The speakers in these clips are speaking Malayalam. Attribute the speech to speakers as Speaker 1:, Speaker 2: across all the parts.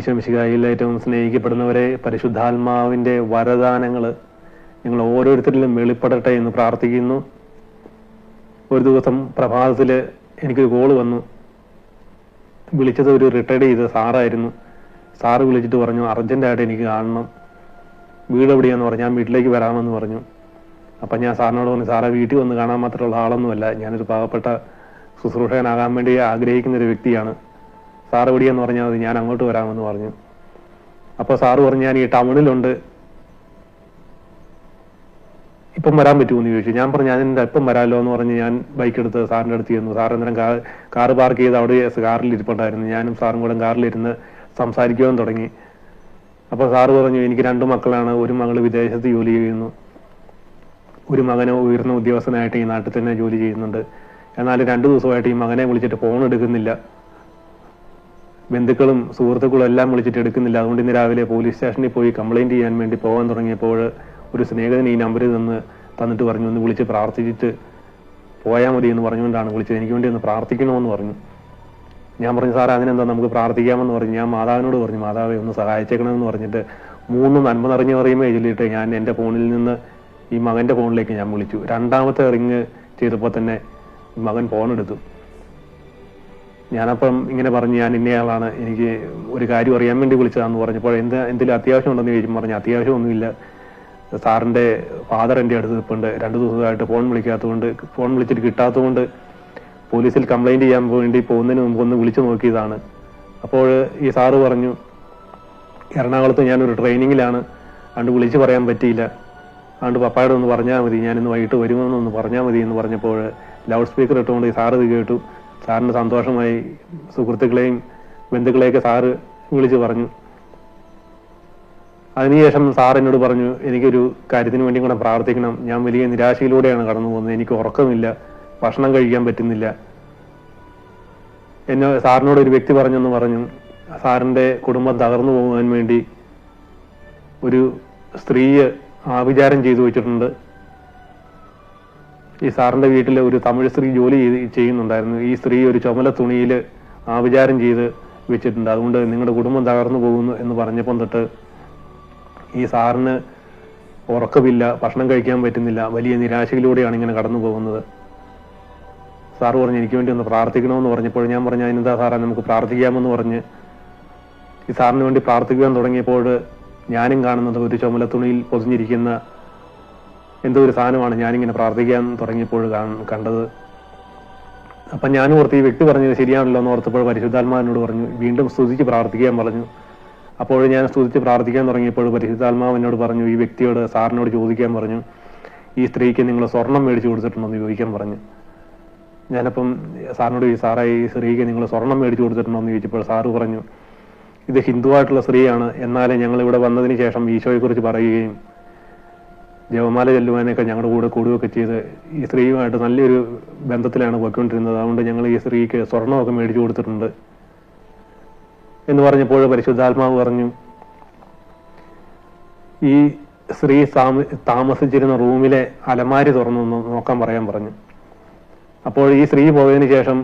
Speaker 1: ഈശോമിശിഹായിൽ ഏറ്റവും സ്നേഹിക്കപ്പെടുന്നവരെ, പരിശുദ്ധാത്മാവിൻ്റെ വരദാനങ്ങൾ നിങ്ങൾ ഓരോരുത്തരിലും വെളിപ്പെടട്ടെ എന്ന് പ്രാർത്ഥിക്കുന്നു. ഒരു ദിവസം പ്രഭാതത്തിൽ എനിക്കൊരു കോള് വന്നു. വിളിച്ചത് ഒരു റിട്ടയർഡ് ചെയ്ത സാറായിരുന്നു. സാറ് വിളിച്ചിട്ട് പറഞ്ഞു, അർജൻറ്റായിട്ട് എനിക്ക് കാണണം, വീട് എവിടെയാന്ന് പറഞ്ഞു. ഞാൻ വീട്ടിലേക്ക് വരാമെന്ന് പറഞ്ഞു. അപ്പം ഞാൻ സാറിനോട് പറഞ്ഞു, സാറെ വീട്ടിൽ വന്ന് കാണാൻ മാത്രമുള്ള ആളൊന്നുമല്ല, ഞാനൊരു പാവപ്പെട്ട ശുശ്രൂഷകനാകാൻ വേണ്ടി ആഗ്രഹിക്കുന്നൊരു വ്യക്തിയാണ്. സാറ് എവിടെയാന്ന് പറഞ്ഞാൽ മതി, ഞാൻ അങ്ങോട്ട് വരാമെന്ന് പറഞ്ഞു. അപ്പോൾ സാറ് പറഞ്ഞു, ഞാൻ ഈ ടൗണിലുണ്ട്, ഇപ്പം വരാൻ പറ്റുമെന്ന് ചോദിച്ചു. ഞാൻ പറഞ്ഞു, ഞാൻ എൻ്റെ ഇപ്പം വരാമല്ലോ എന്ന് പറഞ്ഞ് ഞാൻ ബൈക്ക് എടുത്ത് സാറിൻ്റെ അടുത്ത് ചെന്നു. സാർ അന്നേരം കാറ് പാർക്ക് ചെയ്ത് അവിടെ കാറിൽ ഇരിപ്പുണ്ടായിരുന്നു. ഞാനും സാറും കൂടെ കാറിലിരുന്ന് സംസാരിക്കുവാൻ തുടങ്ങി. അപ്പോൾ സാറ് പറഞ്ഞു, എനിക്ക് 2 മക്കളാണ്. ഒരു മകൾ വിദേശത്ത് ജോലി ചെയ്യുന്നു, ഒരു മകന് ഉയർന്ന ഉദ്യോഗസ്ഥനായിട്ട് ഈ നാട്ടിൽ തന്നെ ജോലി ചെയ്യുന്നുണ്ട്. എന്നാൽ 2 ദിവസമായിട്ട് ഈ മകനെ വിളിച്ചിട്ട് ഫോൺ എടുക്കുന്നില്ല, ബന്ധുക്കളും സുഹൃത്തുക്കളും എല്ലാം വിളിച്ചിട്ട് എടുക്കുന്നില്ല. അതുകൊണ്ട് ഇന്ന് രാവിലെ പോലീസ് സ്റ്റേഷനിൽ പോയി കംപ്ലൈൻറ്റ് ചെയ്യാൻ വേണ്ടി പോകാൻ തുടങ്ങിയപ്പോൾ ഒരു സ്നേഹിതൻ ഈ നമ്പറിൽ തന്നിട്ട് പറഞ്ഞു, ഒന്ന് വിളിച്ച് പ്രാർത്ഥിച്ചിട്ട് പോയാൽ മതി എന്ന് പറഞ്ഞുകൊണ്ടാണ് വിളിച്ചത്. എനിക്ക് വേണ്ടി ഒന്ന് പ്രാർത്ഥിക്കണമെന്ന് പറഞ്ഞു. ഞാൻ പറഞ്ഞു, സാറേ അതിനെന്താ, നമുക്ക് പ്രാർത്ഥിക്കാമെന്ന് പറഞ്ഞു. ഞാൻ മാതാവിനോട് പറഞ്ഞു, മാതാവെ ഒന്ന് സഹായിച്ചേക്കണമെന്ന് പറഞ്ഞിട്ട് 3 നന്മ നിറഞ്ഞു പറയുമ്പോൾ ചൊല്ലിയിട്ട് ഞാൻ എൻ്റെ ഫോണിൽ നിന്ന് ഈ മകൻ്റെ ഫോണിലേക്ക് ഞാൻ വിളിച്ചു. 2ാമത്തെ റിങ് ചെയ്തപ്പോൾ തന്നെ മകൻ ഫോൺ എടുത്തു. ഞാനപ്പം ഇങ്ങനെ പറഞ്ഞു, ഞാൻ ഇന്നയാളാണ്, എനിക്ക് ഒരു കാര്യം അറിയാൻ വേണ്ടി വിളിച്ചതാണെന്ന് പറഞ്ഞപ്പോൾ എന്തെങ്കിലും അത്യാവശ്യം ഉണ്ടെന്ന് ചോദിച്ചു. പറഞ്ഞു, അത്യാവശ്യമൊന്നുമില്ല, സാറിൻ്റെ ഫാദർ എൻ്റെ അടുത്ത് നിൽപ്പുണ്ട്, 2 ദിവസമായിട്ട് ഫോൺ വിളിച്ചിട്ട് കിട്ടാത്തതുകൊണ്ട് പോലീസിൽ കംപ്ലൈൻറ്റ് ചെയ്യാൻ വേണ്ടി പോകുന്നതിന് മുമ്പ് ഒന്ന് വിളിച്ചു നോക്കിയതാണ്. അപ്പോൾ ഈ സാറ് പറഞ്ഞു, എറണാകുളത്ത് ഞാനൊരു ട്രെയിനിങ്ങിലാണ്, അതുകൊണ്ട് വിളിച്ച് പറയാൻ പറ്റിയില്ല, അതുകൊണ്ട് പപ്പായോട് ഒന്ന് പറഞ്ഞാൽ മതി, ഞാനിന്ന് വൈകിട്ട് വരുമെന്നൊന്ന് പറഞ്ഞാൽ മതി എന്ന് പറഞ്ഞപ്പോൾ ലൗഡ് സ്പീക്കർ ഇട്ടുകൊണ്ട് ഈ സാറ് ഇത് കേട്ടു. സാറിന് സന്തോഷമായി. സുഹൃത്തുക്കളെയും ബന്ധുക്കളെയൊക്കെ സാറ് വിളിച്ച് പറഞ്ഞു. അതിനുശേഷം സാർ എന്നോട് പറഞ്ഞു, എനിക്കൊരു കാര്യത്തിന് വേണ്ടി കൂടെ പ്രാർത്ഥിക്കണം, ഞാൻ വലിയ നിരാശയിലൂടെയാണ് കടന്നു പോകുന്നത്, എനിക്ക് ഉറക്കമില്ല, ഭക്ഷണം കഴിക്കാൻ പറ്റുന്നില്ല. സാറിനോട് ഒരു വ്യക്തി പറഞ്ഞെന്ന് പറഞ്ഞു, സാറിൻ്റെ കുടുംബം തകർന്നു പോകാൻ വേണ്ടി ഒരു സ്ത്രീയെ ആഭിചാരം ചെയ്തു വെച്ചിട്ടുണ്ട്. ഈ സാറിൻ്റെ വീട്ടിൽ ഒരു തമിഴ് സ്ത്രീ ജോലി ചെയ്യുന്നുണ്ടായിരുന്നു. ഈ സ്ത്രീ ഒരു ചുമല തുണിയിൽ ആഭിചാരം ചെയ്ത് വെച്ചിട്ടുണ്ട്, അതുകൊണ്ട് നിങ്ങളുടെ കുടുംബം തകർന്നു പോകുന്നു എന്ന് പറഞ്ഞപ്പം തൊട്ട് ഈ സാറിന് ഉറക്കമില്ല, ഭക്ഷണം കഴിക്കാൻ പറ്റുന്നില്ല, വലിയ നിരാശയിലൂടെയാണ് ഇങ്ങനെ കടന്നു പോകുന്നത്. സാറ് പറഞ്ഞു, എനിക്ക് വേണ്ടി ഒന്ന് പ്രാർത്ഥിക്കണമെന്ന് പറഞ്ഞപ്പോൾ ഞാൻ പറഞ്ഞു, അതിനെന്താ സാറേ, നമുക്ക് പ്രാർത്ഥിക്കാമെന്ന് പറഞ്ഞ് ഈ സാറിന് വേണ്ടി പ്രാർത്ഥിക്കാൻ തുടങ്ങിയപ്പോൾ ഞാനും കാണുന്നത് ഒരു ചുമല തുണിയിൽ പൊതിഞ്ഞിരിക്കുന്ന എന്തോ ഒരു സാധനമാണ് ഞാനിങ്ങനെ പ്രാർത്ഥിക്കാൻ തുടങ്ങിയപ്പോൾ കണ്ടത്. അപ്പം ഞാനും ഓർത്ത്, ഈ വ്യക്തി പറഞ്ഞത് ശരിയാണല്ലോ എന്ന് ഓർത്തപ്പോൾ പരിശുദ്ധാത്മാവിനോട് പറഞ്ഞു, വീണ്ടും സ്തുതിച്ച് പ്രാർത്ഥിക്കാൻ പറഞ്ഞു. അപ്പോൾ ഞാൻ സ്തുതിച്ച് പ്രാർത്ഥിക്കാൻ തുടങ്ങിയപ്പോൾ പരിശുദ്ധാത്മാവ് എന്നോട് പറഞ്ഞു, ഈ വ്യക്തിയോട്, സാറിനോട് ചോദിക്കാൻ പറഞ്ഞു, ഈ സ്ത്രീക്ക് നിങ്ങൾ സ്വർണം മേടിച്ചു കൊടുത്തിട്ടുണ്ടോ എന്ന് ചോദിക്കാൻ പറഞ്ഞു. ഞാനപ്പം സാറിനോട്, സാറേ ഈ സ്ത്രീക്ക് നിങ്ങൾ സ്വർണം മേടിച്ചു കൊടുത്തിട്ടുണ്ടോ എന്ന് ചോദിച്ചപ്പോൾ സാറ് പറഞ്ഞു, ഇത് ഹിന്ദുവായിട്ടുള്ള സ്ത്രീയാണ്, എന്നാലും ഞങ്ങൾ ഇവിടെ വന്നതിന് ശേഷം ഈശോയെക്കുറിച്ച് പറയുകയും ജപമാല ചെല്ലുവാനൊക്കെ ഞങ്ങളുടെ കൂടെ കൂടുകയൊക്കെ ചെയ്ത് ഈ സ്ത്രീയുമായിട്ട് നല്ലൊരു ബന്ധത്തിലാണ് പോയിക്കൊണ്ടിരുന്നത്, അതുകൊണ്ട് ഞങ്ങൾ ഈ സ്ത്രീക്ക് സ്വർണമൊക്കെ മേടിച്ചു കൊടുത്തിട്ടുണ്ട് എന്ന് പറഞ്ഞപ്പോൾ പരിശുദ്ധാത്മാവ് പറഞ്ഞു, ഈ സ്ത്രീ താമസിച്ചിരുന്ന റൂമിലെ അലമാരി തുറന്നൊന്ന് നോക്കാൻ പറയാൻ പറഞ്ഞു. അപ്പോൾ ഈ സ്ത്രീ പോയതിനു ശേഷം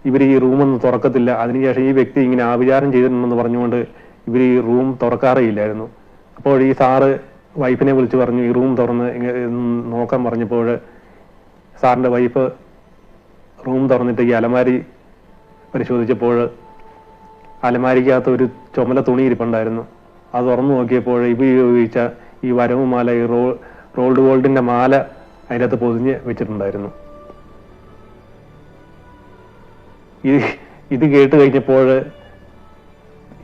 Speaker 1: ഇവർ ഈ റൂമൊന്നും തുറക്കത്തില്ല. അതിനുശേഷം ഈ വ്യക്തി ഇങ്ങനെ ആഭിചാരം ചെയ്തിട്ടുണ്ടെന്ന് പറഞ്ഞുകൊണ്ട് ഇവർ ഈ റൂം തുറക്കാറേ ഇല്ലായിരുന്നു. അപ്പോൾ ഈ സാറ് വൈഫിനെ വിളിച്ച് പറഞ്ഞു, ഈ റൂം തുറന്ന് നോക്കാൻ പറഞ്ഞപ്പോൾ സാറിൻ്റെ വൈഫ് റൂം തുറന്നിട്ട് ഈ അലമാരി പരിശോധിച്ചപ്പോൾ അലമാരിക്കകത്ത് ഒരു ചുമല തുണി ഇരിപ്പുണ്ടായിരുന്നു. അത് തുറന്നു നോക്കിയപ്പോൾ ഇവ ഉപയോഗിച്ച ഈ വരവ് മാല, ഈ റോൾഡ് ഗോൾഡിന്റെ മാല അതിനകത്ത് പൊതിഞ്ഞ് വെച്ചിട്ടുണ്ടായിരുന്നു. ഇത് കേട്ട് കഴിഞ്ഞപ്പോൾ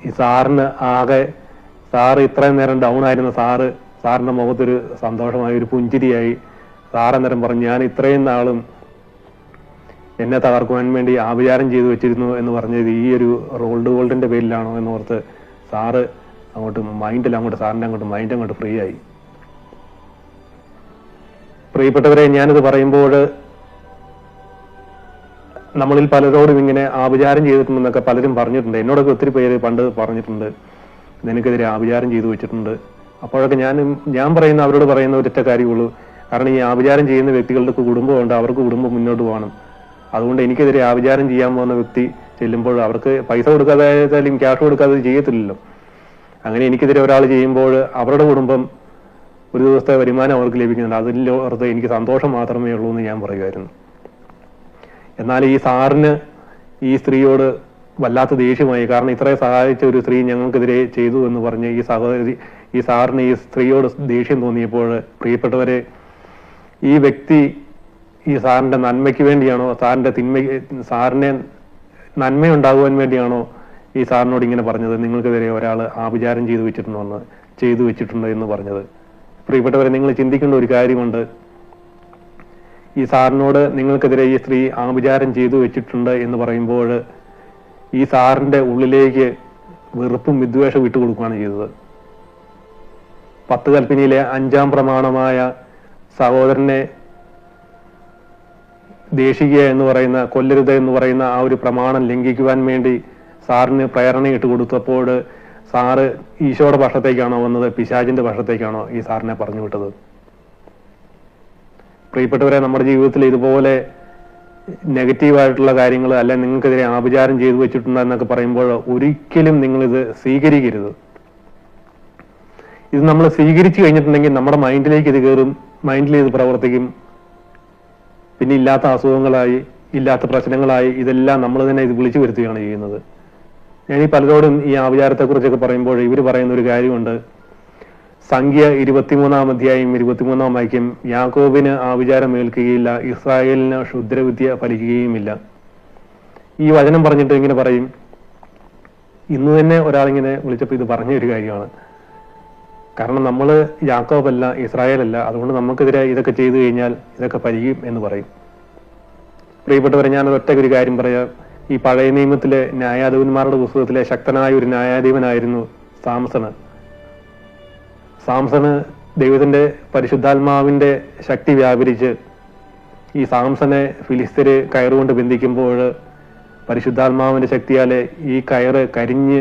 Speaker 1: ഈ സാറിന് ആകെ, സാറ് ഇത്രയും നേരം ഡൗൺ ആയിരുന്ന സാറിന്റെ മുഖത്തൊരു സന്തോഷമായി, ഒരു പുഞ്ചിരിയായി. സാറന്നേരം പറഞ്ഞു, ഞാൻ ഇത്രയും നാളും എന്നെ തകർക്കുവാൻ വേണ്ടി ആഭിചാരം ചെയ്തു വെച്ചിരുന്നു എന്ന് പറഞ്ഞത് ഈ ഒരു റോൾഡ് ഗോൾഡിന്റെ പേരിലാണോ എന്നോർത്ത് സാറ് സാറിന്റെ മൈൻഡ് അങ്ങോട്ട് ഫ്രീ ആയി. പ്രിയപ്പെട്ടവരെ, ഞാനിത് പറയുമ്പോൾ നമ്മളിൽ പലരോടും ഇങ്ങനെ ആഭിചാരം ചെയ്തിട്ടുണ്ടെന്നൊക്കെ പലരും പറഞ്ഞിട്ടുണ്ട്. എന്നോടൊക്കെ ഒത്തിരി പേര് പണ്ട് പറഞ്ഞിട്ടുണ്ട്, നിനക്കെതിരെ ആഭിചാരം ചെയ്തു വെച്ചിട്ടുണ്ട്. അപ്പോഴൊക്കെ ഞാൻ പറയുന്ന അവരോട് പറയുന്ന ഒരൊറ്റ കാര്യമുള്ളൂ, കാരണം ഈ ആഭിചാരം ചെയ്യുന്ന വ്യക്തികളുടെ കുടുംബമുണ്ട്, അവർക്ക് കുടുംബം മുന്നോട്ട് പോകണം. അതുകൊണ്ട് എനിക്കെതിരെ ആഭിചാരം ചെയ്യാൻ പോകുന്ന വ്യക്തി ചെല്ലുമ്പോൾ അവർക്ക് പൈസ കൊടുക്കാതായാലും ക്യാഷ് കൊടുക്കാതെ ചെയ്യത്തില്ലല്ലോ. അങ്ങനെ എനിക്കെതിരെ ഒരാൾ ചെയ്യുമ്പോൾ അവരുടെ കുടുംബം ഒരു ദിവസത്തെ വരുമാനം അവർക്ക് ലഭിക്കുന്നുണ്ട്. അതിലോർത്ത് എനിക്ക് സന്തോഷം മാത്രമേ ഉള്ളൂ എന്ന് ഞാൻ പറയുമായിരുന്നു. എന്നാൽ ഈ സാറിന് ഈ സ്ത്രീയോട് വല്ലാത്ത ദേഷ്യമായി. കാരണം ഇത്രയും സഹായിച്ച ഒരു സ്ത്രീ ഞങ്ങൾക്കെതിരെ ചെയ്തു എന്ന് പറഞ്ഞ് ഈ സാറിന് ഈ സ്ത്രീയോട് ദേഷ്യം തോന്നിയപ്പോൾ, പ്രിയപ്പെട്ടവരെ, ഈ വ്യക്തി ഈ സാറിന്റെ നന്മയ്ക്ക് വേണ്ടിയാണോ, സാറിനെ നന്മയുണ്ടാകുവാൻ വേണ്ടിയാണോ ഈ സാറിനോട് ഇങ്ങനെ പറഞ്ഞത്, നിങ്ങൾക്കെതിരെ ഒരാൾ ആഭിചാരം ചെയ്തു വെച്ചിട്ടുണ്ട് എന്ന് പറഞ്ഞത്? പ്രിയപ്പെട്ടവരെ, നിങ്ങൾ ചിന്തിക്കേണ്ട ഒരു കാര്യമുണ്ട്. ഈ സാറിനോട് നിങ്ങൾക്കെതിരെ ഈ സ്ത്രീ ആഭിചാരം ചെയ്തു വെച്ചിട്ടുണ്ട് എന്ന് പറയുമ്പോൾ ഈ സാറിന്റെ ഉള്ളിലേക്ക് വെറുപ്പും വിദ്വേഷവും ഇട്ടുകൊടുക്കുകയാണ് ചെയ്തത്. 10 കൽപ്പനയിലെ 5-ാം പ്രമാണമായ സഹോദരനെ ദേഷിക്കുക എന്ന് പറയുന്ന, കൊല്ലരുത് എന്ന് പറയുന്ന ആ ഒരു പ്രമാണം ലംഘിക്കുവാൻ വേണ്ടി സാറിന് പ്രേരണയിട്ട് കൊടുത്തപ്പോൾ സാറ് ഈശോയുടെ പക്ഷത്തേക്കാണോ വന്നത്, പിശാചിന്റെ പക്ഷത്തേക്കാണോ ഈ സാറിനെ പറഞ്ഞു വിട്ടത്? പ്രിയപ്പെട്ടവരെ, നമ്മുടെ ജീവിതത്തിൽ ഇതുപോലെ നെഗറ്റീവായിട്ടുള്ള കാര്യങ്ങൾ, അല്ലെ നിങ്ങൾക്കെതിരെ ആഭിചാരം ചെയ്തു വെച്ചിട്ടുണ്ട് എന്നൊക്കെ പറയുമ്പോൾ ഒരിക്കലും നിങ്ങളിത് സ്വീകരിക്കരുത്. ഇത് നമ്മൾ സ്വീകരിച്ചു കഴിഞ്ഞിട്ടുണ്ടെങ്കിൽ നമ്മുടെ മൈൻഡിലേക്ക് ഇത് കയറും, മൈൻഡിൽ ഇത് പ്രവർത്തിക്കും. പിന്നെ ഇല്ലാത്ത അസുഖങ്ങളായി, ഇല്ലാത്ത പ്രശ്നങ്ങളായി ഇതെല്ലാം നമ്മൾ തന്നെ ഇത് വിളിച്ചു വരുത്തുകയാണ് ചെയ്യുന്നത്. ഞാൻ ഈ പലരോടും ഈ ആഭിചാരത്തെക്കുറിച്ചൊക്കെ പറയുമ്പോൾ ഇവർ പറയുന്ന ഒരു കാര്യമുണ്ട്. സംഖ്യ 23-ാം അധ്യായം 23-ാം വാക്യം, യാക്കോബിന് ആഭിചാരം ഏൽക്കുകയില്ല, ഇസ്രായേലിന് ക്ഷുദ്രവിദ്യ ഫലിക്കുകയുമില്ല. ഈ വചനം പറഞ്ഞിട്ട് ഇങ്ങനെ പറയും. ഇന്ന് തന്നെ ഒരാളിങ്ങനെ വിളിച്ചപ്പോൾ ഇത് പറഞ്ഞ ഒരു കാര്യമാണ്. കാരണം നമ്മൾ യാക്കോബല്ല, ഇസ്രായേലല്ല, അതുകൊണ്ട് നമുക്കെതിരെ ഇതൊക്കെ ചെയ്തു കഴിഞ്ഞാൽ ഇതൊക്കെ ഫലിക്കും എന്ന് പറയും. പ്രിയപ്പെട്ടവരെ, ഞാൻ ഒറ്റ ഒരു കാര്യം പറയാം. ഈ പഴയ നിയമത്തിലെ ന്യായാധിപന്മാരുടെ പുസ്തകത്തിലെ ശക്തനായ ഒരു ന്യായാധിപനായിരുന്നു സാംസണ് ദൈവത്തിന്റെ പരിശുദ്ധാത്മാവിന്റെ ശക്തി വ്യാപരിച്ച് ഈ സാംസനെ ഫിലിസ്തര് കയറുകൊണ്ട് ബന്ധിക്കുമ്പോൾ പരിശുദ്ധാത്മാവിന്റെ ശക്തിയാലെ ഈ കയറ് കരിഞ്ഞ്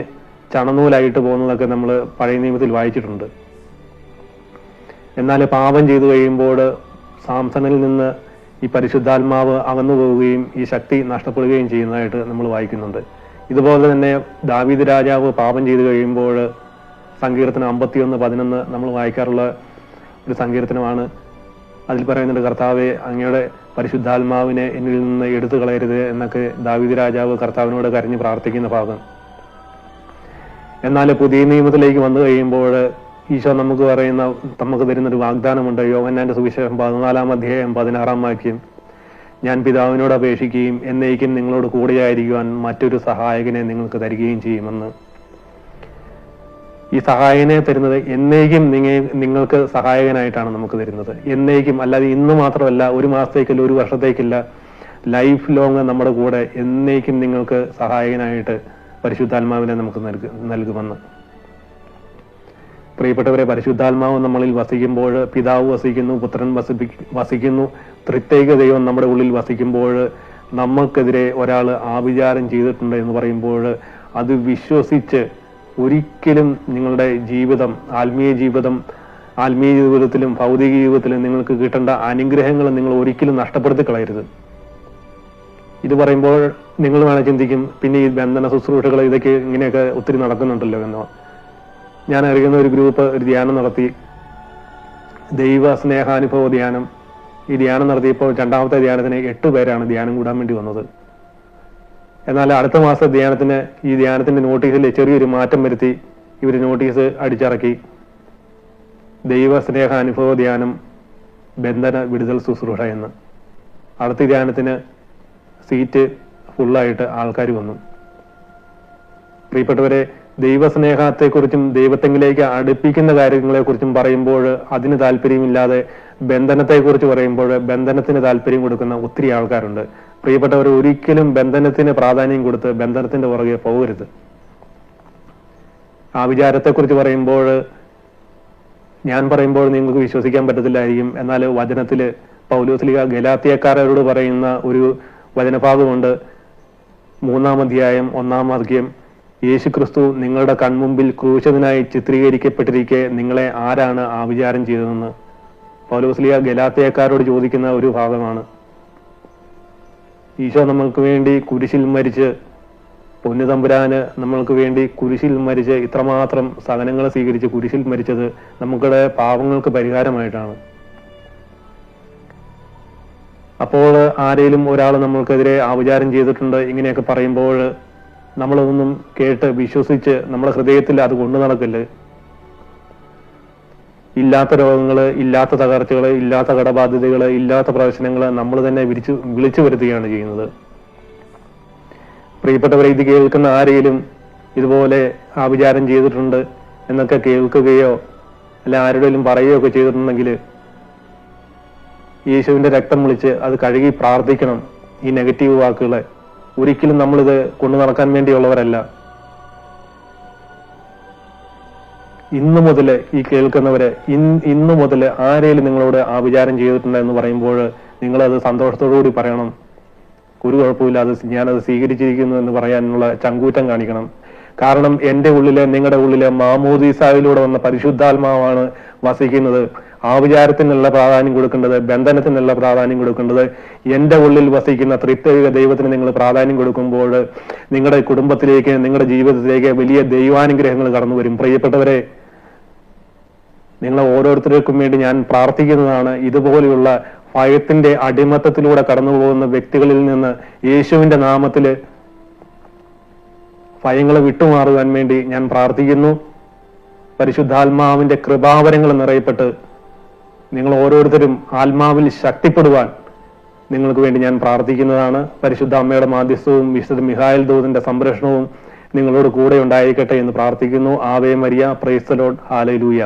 Speaker 1: ചണനൂലായിട്ട് പോകുന്നതൊക്കെ നമ്മൾ പഴയ നിയമത്തിൽ വായിച്ചിട്ടുണ്ട്. എന്നാൽ പാപം ചെയ്തു കഴിയുമ്പോൾ സാംസണിൽ നിന്ന് ഈ പരിശുദ്ധാത്മാവ് അകന്നു പോവുകയും ഈ ശക്തി നഷ്ടപ്പെടുകയും ചെയ്യുന്നതായിട്ട് നമ്മൾ വായിക്കുന്നുണ്ട്. ഇതുപോലെ തന്നെ ദാവീദ് രാജാവ് പാപം ചെയ്തു കഴിയുമ്പോൾ സങ്കീർത്തനം 51:11 നമ്മൾ വായിക്കാറുള്ള ഒരു സങ്കീർത്തനമാണ്. അതിൽ പറയുന്നുണ്ട്, കർത്താവെ, അങ്ങയുടെ പരിശുദ്ധാത്മാവിനെ എന്നിൽ നിന്ന് എടുത്തു കളയരുത് എന്നൊക്കെ ദാവീദ് രാജാവ് കർത്താവിനോട് കരഞ്ഞ് പ്രാർത്ഥിക്കുന്ന ഭാഗം. എന്നാൽ പുതിയ നിയമത്തിലേക്ക് വന്നു കഴിയുമ്പോൾ ഈശോ നമുക്ക് തരുന്നൊരു വാഗ്ദാനമുണ്ട്. യോഹന്നാന്റെ സുവിശേഷം 14-ാം അധ്യായം 16-ാം വാക്യം, ഞാൻ പിതാവിനോട് അപേക്ഷിക്കുകയും എന്നേക്കും നിങ്ങളോട് കൂടെയായിരിക്കുവാൻ മറ്റൊരു സഹായകനെ നിങ്ങൾക്ക് തരികയും ചെയ്യുമെന്ന്. ഈ സഹായകനെ തരുന്നത് എന്നേക്കും നിങ്ങൾക്ക് സഹായകനായിട്ടാണ് നമുക്ക് തരുന്നത്. എന്നേക്കും, അല്ലാതെ ഇന്ന് മാത്രമല്ല, ഒരു മാസത്തേക്കല്ല, ഒരു വർഷത്തേക്കില്ല, ലൈഫ് ലോങ് നമ്മുടെ കൂടെ എന്നേക്കും നിങ്ങൾക്ക് സഹായകനായിട്ട് പരിശുദ്ധാത്മാവിനെ നമുക്ക് നൽകുമെന്ന്. പ്രിയപ്പെട്ടവരെ, പരിശുദ്ധാത്മാവ് നമ്മളിൽ വസിക്കുമ്പോൾ പിതാവ് വസിക്കുന്നു, പുത്രൻ വസിക്കുന്നു, ത്രിത്വൈക ദൈവം നമ്മുടെ ഉള്ളിൽ വസിക്കുമ്പോൾ നമ്മൾക്കെതിരെ ഒരാൾ ആഭിചാരം ചെയ്തിട്ടുണ്ട് എന്ന് പറയുമ്പോൾ അത് വിശ്വസിച്ച് ഒരിക്കലും നിങ്ങളുടെ ജീവിതം, ആത്മീയ ജീവിതത്തിലും ഭൗതിക ജീവിതത്തിലും നിങ്ങൾക്ക് കിട്ടേണ്ട അനുഗ്രഹങ്ങൾ നിങ്ങൾ ഒരിക്കലും നഷ്ടപ്പെടുത്തി കളയരുത്. ഇത് പറയുമ്പോൾ നിങ്ങൾ വേണം ചിന്തിക്കും, പിന്നെ ഈ ബന്ധന ശുശ്രൂഷകൾ ഇതൊക്കെ ഇങ്ങനെയൊക്കെ ഒത്തിരി നടക്കുന്നുണ്ടല്ലോ എന്നോ. ഞാൻ അറിയുന്ന ഒരു ഗ്രൂപ്പ് ഒരു ധ്യാനം നടത്തി, ദൈവ സ്നേഹാനുഭവ ധ്യാനം. ഈ ധ്യാനം നടത്തിയപ്പോൾ 2ാമത്തെ ധ്യാനത്തിന് 8 പേരാണ് ധ്യാനം കൂടാൻ വേണ്ടി വന്നത്. എന്നാൽ അടുത്ത മാസത്തെ ഈ ധ്യാനത്തിന്റെ നോട്ടീസിൽ ചെറിയൊരു മാറ്റം വരുത്തി ഇവർ നോട്ടീസ് അടിച്ചിറക്കി, ദൈവ സ്നേഹാനുഭവ ധ്യാനം ബന്ധന വിടുതൽ ശുശ്രൂഷ എന്ന്. അടുത്ത ധ്യാനത്തിന് സീറ്റ് ഫുള്ളായിട്ട് ആൾക്കാർ വന്നു. പ്രിയപ്പെട്ടവരെ, ദൈവസ്നേഹത്തെക്കുറിച്ചും ദൈവത്തെങ്കിലേക്ക് അടുപ്പിക്കുന്ന കാര്യങ്ങളെക്കുറിച്ചും പറയുമ്പോൾ അതിന് താല്പര്യമില്ലാതെ ബന്ധനത്തെക്കുറിച്ച് പറയുമ്പോൾ ബന്ധനത്തിന് താല്പര്യം കൊടുക്കുന്ന ഒത്തിരി ആൾക്കാരുണ്ട്. പ്രിയപ്പെട്ടവർ, ഒരിക്കലും ബന്ധനത്തിന് പ്രാധാന്യം കൊടുത്ത് ബന്ധനത്തിന്റെ പുറകെ പോകരുത്. ആഭിചാരത്തെക്കുറിച്ച് പറയുമ്പോൾ ഞാൻ പറയുമ്പോൾ നിങ്ങൾക്ക് വിശ്വസിക്കാൻ പറ്റത്തില്ലായിരിക്കും. എന്നാൽ വചനത്തിൽ പൗലോസ്ലീഹ ഗലാത്യക്കാരോട് പറയുന്ന ഒരു വചനഭാഗമുണ്ട്. 3-ാം അധ്യായം 1-ാം വാക്യം, യേശുക്രിസ്തു നിങ്ങളുടെ കൺമുമ്പിൽ ക്രൂശിതനായി ചിത്രീകരിക്കപ്പെട്ടിരിക്കെ നിങ്ങളെ ആരാണ് ആഭിചാരം ചെയ്തതെന്ന് പൗലോസ്ലീഹ ഗലാത്യക്കാരോട് ചോദിക്കുന്ന ഒരു ഭാഗമാണ്. ഈശോ നമ്മൾക്ക് വേണ്ടി കുരിശിൽ മരിച്ച് പൊന്നു തമ്പുരാന് നമ്മൾക്ക് വേണ്ടി കുരിശിൽ മരിച്ച് ഇത്രമാത്രം സഹനങ്ങൾ സ്വീകരിച്ച് കുരിശിൽ മരിച്ചത് നമ്മുടെ പാപങ്ങൾക്ക് പരിഹാരമായിട്ടാണ്. അപ്പോൾ ആരെങ്കിലും ഒരാൾ നമ്മൾക്കെതിരെ ആവിചാരം ചെയ്തിട്ടുണ്ട് ഇങ്ങനെയൊക്കെ പറയുമ്പോൾ നമ്മളതൊന്നും കേട്ട് വിശ്വസിച്ച് നമ്മുടെ ഹൃദയത്തിൽ അത് കൊണ്ടു നടക്കല്. ഇല്ലാത്ത രോഗങ്ങള്, ഇല്ലാത്ത തകർച്ചകള്, ഇല്ലാത്ത കടബാധ്യതകള്, ഇല്ലാത്ത പ്രശ്നങ്ങള് നമ്മൾ തന്നെ വിളിച്ചു വരുത്തുകയാണ് ചെയ്യുന്നത്. പ്രിയപ്പെട്ടവരെ, ഇത് കേൾക്കുന്ന ആരെങ്കിലും ഇതുപോലെ ആവിചാരം ചെയ്തിട്ടുണ്ട് എന്നൊക്കെ കേൾക്കുകയോ അല്ല ആരുടെയും പറയുകയോ ഒക്കെ ചെയ്തിട്ടുണ്ടെങ്കിൽ യേശുവിന്റെ രക്തം വിളിച്ച് അത് കഴുകി പ്രാർത്ഥിക്കണം. ഈ നെഗറ്റീവ് വാക്കുകളെ ഒരിക്കലും നമ്മളിത് കൊണ്ടു നടക്കാൻ വേണ്ടിയുള്ളവരല്ല. ഇന്നു മുതൽ ഈ കേൾക്കുന്നവര് ഇന്നു മുതൽ ആരെങ്കിലും നിങ്ങളോട് ആവിചാരം ചെയ്തിട്ടുണ്ട് എന്ന് പറയുമ്പോൾ നിങ്ങളത് സന്തോഷത്തോടുകൂടി പറയണം. ഒരു കുഴപ്പമില്ല, ഞാനത് സ്വീകരിച്ചിരിക്കുന്നു എന്ന് പറയാനുള്ള ചങ്കൂറ്റം കാണിക്കണം. കാരണം എന്റെ ഉള്ളില്, നിങ്ങളുടെ ഉള്ളില് മാമോദീസായിലൂടെ വന്ന പരിശുദ്ധാത്മാവാണ് വസിക്കുന്നത്. ആവിചാരത്തിനുള്ള പ്രാധാന്യം കൊടുക്കേണ്ടത്, ബന്ധനത്തിനുള്ള പ്രാധാന്യം കൊടുക്കേണ്ടത് എന്റെ ഉള്ളിൽ വസിക്കുന്ന ത്രിത്വൈക ദൈവത്തിന് നിങ്ങൾ പ്രാധാന്യം കൊടുക്കുമ്പോൾ നിങ്ങളുടെ കുടുംബത്തിലേക്ക്, നിങ്ങളുടെ ജീവിതത്തിലേക്ക് വലിയ ദൈവാനുഗ്രഹങ്ങൾ കടന്നു വരും. പ്രിയപ്പെട്ടവരെ, നിങ്ങൾ ഓരോരുത്തർക്കും വേണ്ടി ഞാൻ പ്രാർത്ഥിക്കുന്നതാണ്. ഇതുപോലെയുള്ള ഭയത്തിന്റെ അടിമത്തത്തിലൂടെ കടന്നു പോകുന്ന വ്യക്തികളിൽ നിന്ന് യേശുവിന്റെ നാമത്തില് ഭയങ്ങളെ വിട്ടുമാറുവാൻ വേണ്ടി ഞാൻ പ്രാർത്ഥിക്കുന്നു. പരിശുദ്ധാത്മാവിന്റെ കൃപാവരങ്ങൾ നിറയപ്പെട്ട് നിങ്ങൾ ഓരോരുത്തരും ആത്മാവിൽ ശക്തിപ്പെടുവാൻ നിങ്ങൾക്ക് വേണ്ടി ഞാൻ പ്രാർത്ഥിക്കുന്നതാണ്. പരിശുദ്ധ അമ്മയുടെ മാധ്യസ്ഥവും വിശുദ്ധ മിഖായേൽ ദൂതന്റെ സംരക്ഷണവും നിങ്ങളോട് കൂടെ ഉണ്ടായിരിക്കട്ടെ എന്ന് പ്രാർത്ഥിക്കുന്നു. Ave Maria, praise the Lord, hallelujah.